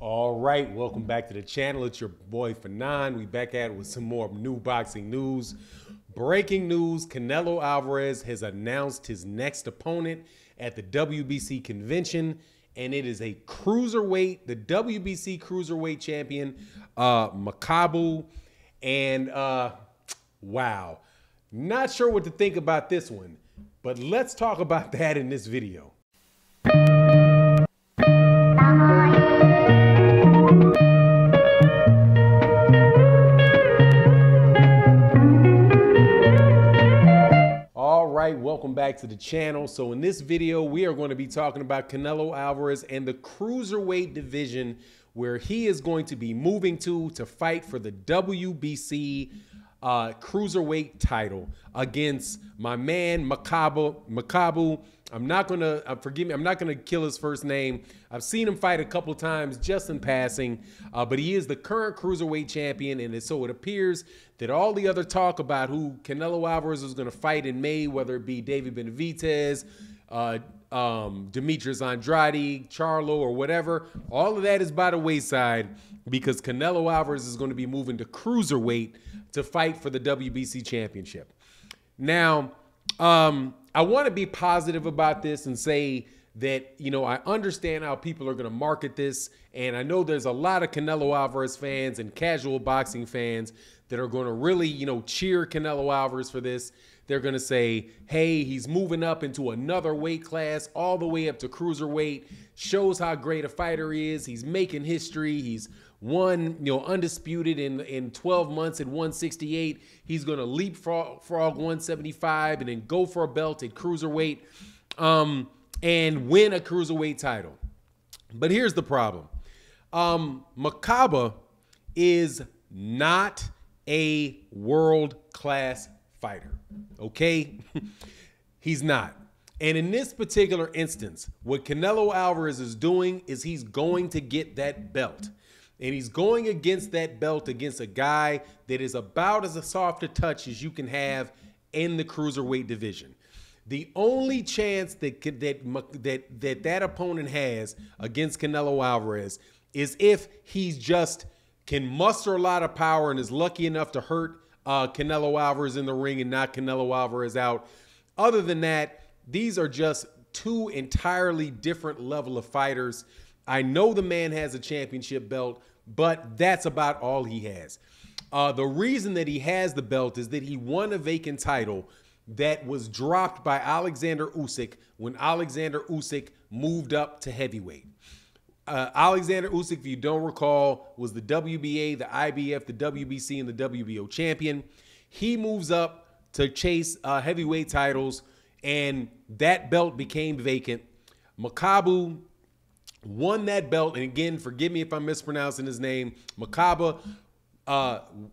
All right, welcome back to the channel. It's your boy Fanon. We back at it with some more new boxing news. Breaking news, Canelo Alvarez has announced his next opponent at the WBC convention, and it is a cruiserweight, the WBC cruiserweight champion, Makaba. And wow, not sure what to think about this one, but let's talk about that in this video. Welcome back to the channel. So in this video, we are going to be talking about Canelo Alvarez and the cruiserweight division, where he is going to be moving to fight for the WBC cruiserweight title against my man Makaba. I'm not gonna forgive me. I'm not gonna kill his first name. I've seen him fight a couple times just in passing, but he is the current cruiserweight champion, and so it appears that all the other talk about who Canelo Alvarez is going to fight in May, whether it be David Benavidez, Demetrius Andrade, Charlo, or whatever, all of that is by the wayside because Canelo Alvarez is going to be moving to cruiserweight to fight for the WBC championship. Now, I want to be positive about this and say that, you know, I understand how people are going to market this, and I know there's a lot of Canelo Alvarez fans and casual boxing fans that are going to really, you know, cheer Canelo Alvarez for this. They're going to say, hey, he's moving up into another weight class, all the way up to cruiserweight, shows how great a fighter he is. He's making history. He's won, you know, undisputed in 12 months at 168. He's going to leapfrog 175 and then go for a belt at cruiserweight and win a cruiserweight title. But here's the problem. Makaba is not a world-class fighter, okay? He's not. And in this particular instance, what Canelo Alvarez is doing is he's going to get that belt. And he's going against that belt against a guy that is about as soft a touch as you can have in the cruiserweight division. The only chance that opponent has against Canelo Alvarez is if he's just can muster a lot of power and is lucky enough to hurt Canelo Alvarez in the ring and knock Canelo Alvarez out. Other than that, these are just two entirely different level of fighters. I know the man has a championship belt, but that's about all he has. The reason that he has the belt is that he won a vacant title that was dropped by Alexander Usyk when Alexander Usyk moved up to heavyweight. Alexander Usyk, if you don't recall, was the WBA, the IBF, the WBC, and the WBO champion. He moves up to chase heavyweight titles, and that belt became vacant. Makaba won that belt, and again, forgive me if I'm mispronouncing his name. Makaba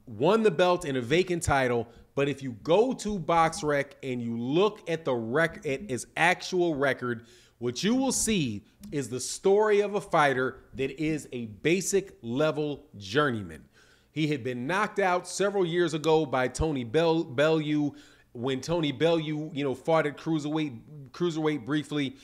won the belt in a vacant title, but if you go to BoxRec and you look at the record, at his actual record, what you will see is the story of a fighter that is a basic level journeyman. He had been knocked out several years ago by Tony Bellew when Tony Bellew, you know, fought at cruiserweight briefly.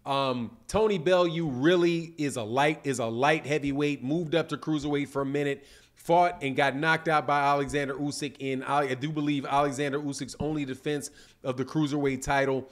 Tony Bellew really is a light heavyweight, moved up to cruiserweight for a minute, fought and got knocked out by Alexander Usyk in, I do believe, Alexander Usyk's only defense of the cruiserweight title.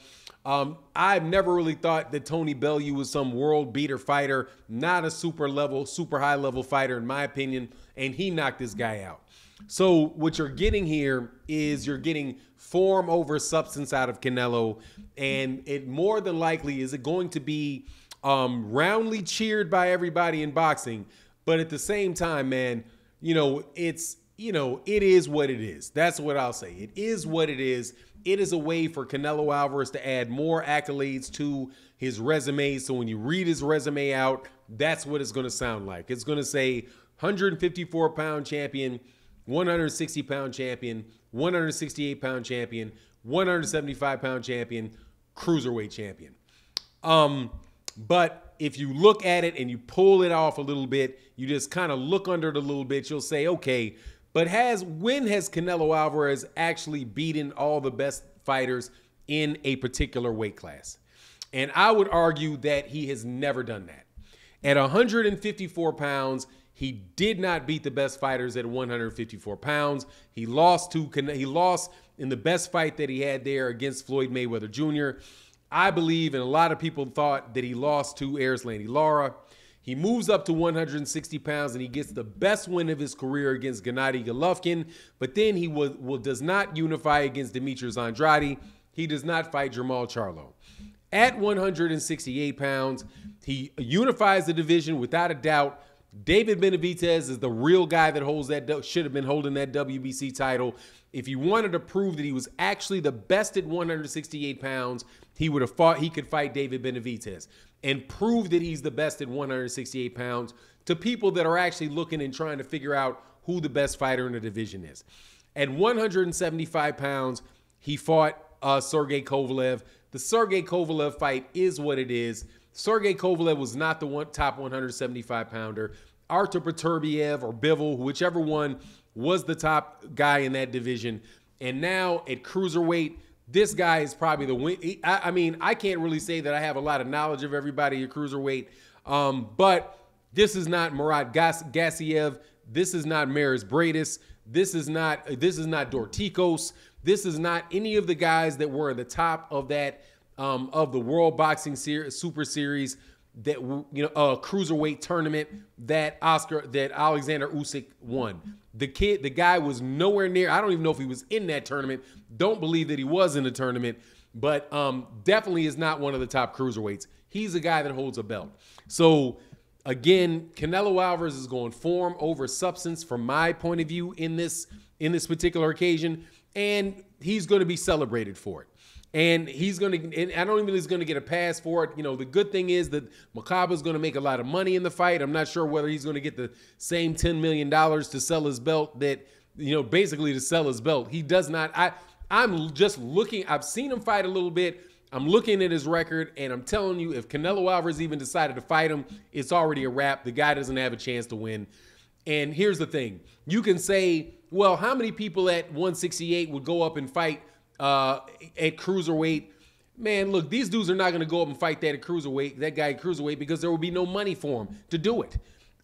I've never really thought that Tony Bellew was some world beater fighter, not a super high level fighter in my opinion, and he knocked this guy out. So what you're getting here is you're getting form over substance out of Canelo, and it more than likely is going to be roundly cheered by everybody in boxing. But at the same time, man, you know, it is what it is. That's what I'll say. It is what it is. It is a way for Canelo Alvarez to add more accolades to his resume. So when you read his resume out, that's what it's going to sound like. It's going to say 154-pound champion, 160-pound champion, 168-pound champion, 175-pound champion, cruiserweight champion. But if you look at it and you pull it off a little bit, you just kind of look under it a little bit, you'll say, okay, but when has Canelo Alvarez actually beaten all the best fighters in a particular weight class? And I would argue that he has never done that. At 154 pounds, he did not beat the best fighters at 154 pounds. He lost in the best fight that he had there against Floyd Mayweather Jr. I believe, and a lot of people thought, that he lost to Erislandy Lara. He moves up to 160 pounds and he gets the best win of his career against Gennady Golovkin, but then he does not unify against Demetrius Andrade. He does not fight Jermall Charlo. At 168 pounds, he unifies the division without a doubt. David Benavidez is the real guy that holds that, should have been holding that WBC title. If he wanted to prove that he was actually the best at 168 pounds, he could fight David Benavidez and prove that he's the best at 168 pounds to people that are actually looking and trying to figure out who the best fighter in the division is. At 175 pounds, he fought Sergey Kovalev. The Sergey Kovalev fight is what it is. Sergey Kovalev was not the top 175 pounder. Artur Beterbiev or Bivol, whichever one, was the top guy in that division. And now at cruiserweight, this guy is probably the win. I mean, I can't really say that I have a lot of knowledge of everybody at cruiserweight, but this is not Murat Gassiev. This is not Maris Bradis. This is not Dorticos. This is not any of the guys that were at the top of that of the World Boxing Super Series, that cruiserweight tournament that Alexander Usyk won. The guy was nowhere near. I don't even know if he was in that tournament. Don't believe that he was in the tournament, but definitely is not one of the top cruiserweights. He's a guy that holds a belt. So again, Canelo Alvarez is going form over substance from my point of view in this particular occasion, and he's going to be celebrated for it. And he's going to, and I don't even think he's going to get a pass for it. You know, the good thing is that Makaba is going to make a lot of money in the fight. I'm not sure whether he's going to get the same $10 million to sell his belt that, basically to sell his belt. He does not. I'm just looking. I've seen him fight a little bit. I'm looking at his record, and I'm telling you, if Canelo Alvarez even decided to fight him, it's already a wrap. The guy doesn't have a chance to win. And here's the thing. You can say, well, how many people at 168 would go up and fight at cruiserweight? Man, look, these dudes are not going to go up and fight that guy at cruiserweight, because there will be no money for him to do it.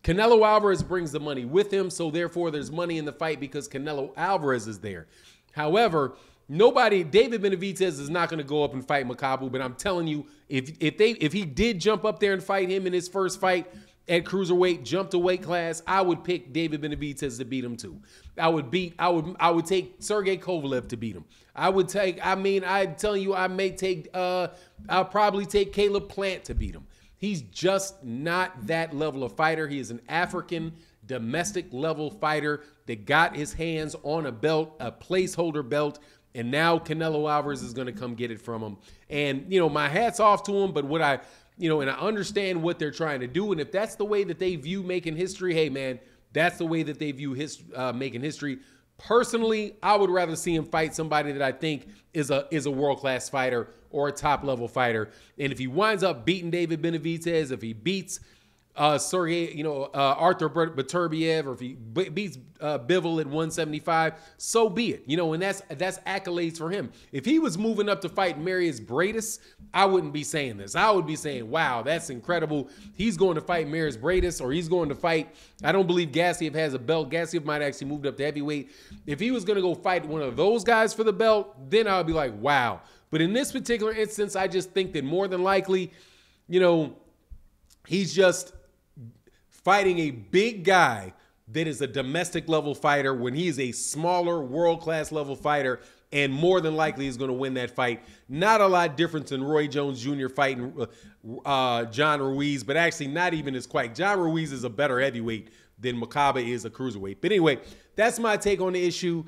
Canelo Alvarez brings the money with him, so therefore there's money in the fight because Canelo Alvarez is there. However, David Benavidez is not going to go up and fight Makaba, but I'm telling you, if he did jump up there and fight him in his first fight at cruiserweight, jumped a weight class, I would pick David Benavidez to beat him too. I would take Sergey Kovalev to beat him. I'm telling you, I'll probably take Caleb Plant to beat him. He's just not that level of fighter. He is an African domestic level fighter that got his hands on a belt, a placeholder belt, and now Canelo Alvarez is going to come get it from him. And, my hat's off to him, but and I understand what they're trying to do. And if that's the way that they view making history, hey, man, that's the way that they view making history. Personally, I would rather see him fight somebody that I think is a world-class fighter or a top-level fighter. And if he winds up beating David Benavidez, if he beats Artur Beterbiev, or if he beats Bivol at 175, so be it. And that's accolades for him. If he was moving up to fight Maris Bradis, I wouldn't be saying this. I would be saying, wow, that's incredible. He's going to fight Maris Bradis, or he's going to fight, I don't believe Gassiev has a belt. Gassiev might actually moved up to heavyweight. If he was going to go fight one of those guys for the belt, then I would be like, wow. But in this particular instance, I just think that more than likely, he's just fighting a big guy that is a domestic level fighter when he's a smaller world-class level fighter, and more than likely is going to win that fight. Not a lot different than Roy Jones Jr. fighting John Ruiz, but actually not even as quite. John Ruiz is a better heavyweight than Makaba is a cruiserweight. But anyway, that's my take on the issue.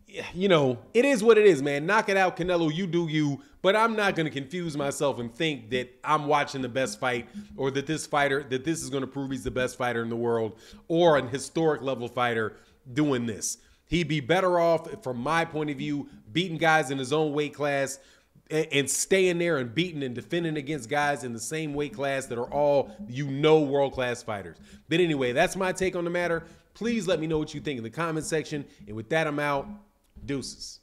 It is what it is, man. Knock it out, Canelo. You do you. But I'm not going to confuse myself and think that I'm watching the best fight, or that this is going to prove he's the best fighter in the world, or an historic level fighter doing this. He'd be better off, from my point of view, beating guys in his own weight class and staying there and beating and defending against guys in the same weight class that are all, world-class fighters. But anyway, that's my take on the matter. Please let me know what you think in the comment section. And with that, I'm out. Deuces.